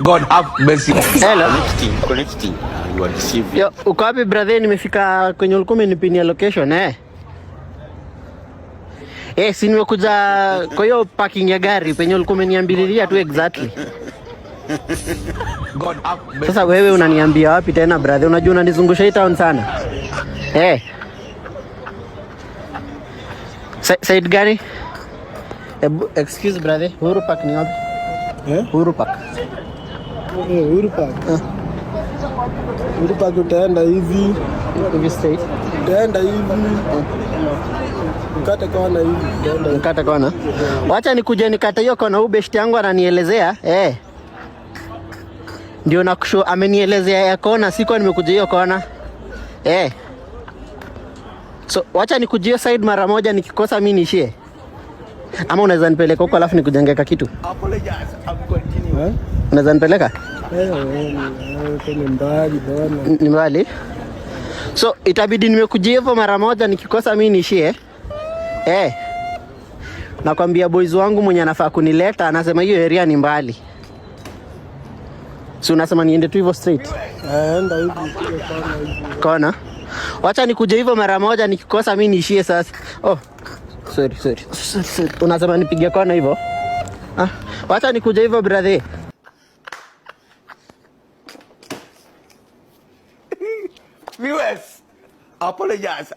God have mercy. Hello. Connecting. You are deceived. Yo, uko wapi brother? Nimefika kwenye ulikuwa umenipinia location si nimekuja kwa hiyo parking ya gari penye ulikuwa umeniambilia tu exactly. God have mercy. Sasa wewe unaniambia wapi tena brother? Unajua unanizungusha hii town sana. Side gani? Excuse brother, Uhuru Park ni wapi? Uhuru Park. Uhuru Park. Uhuru Park utaenda hivi straight. Utaenda hivi. Mkate kona hivi. Mkate kona. Wacha nikuje nikate hiyo kona, huyu best yangu ananielezea. Ndio nakusho amenielezea ya kona, siko nimekuja hiyo kona. So wacha nikujie side mara moja, nikikosa mimi niishie. Ama unaweza nipeleka huko alafu nikujengeka kitu? Apologize. I'm continuing. Unaweza nipeleka? Ni mbali bwana. Ni mbali. So itabidi nimekujia hivyo mara moja, nikikosa mimi niishie. Nakwambia boys wangu mwenye anafaa kunileta anasema hiyo area ni mbali. So unasema niende tu hivyo straight? Enda hivi kona. Wacha nikuje hivyo mara moja, nikikosa mimi niishie sasa. Sorry. Unasema nipige kona hivyo? Wacha nikuje hivyo brother. Viewers, apologize.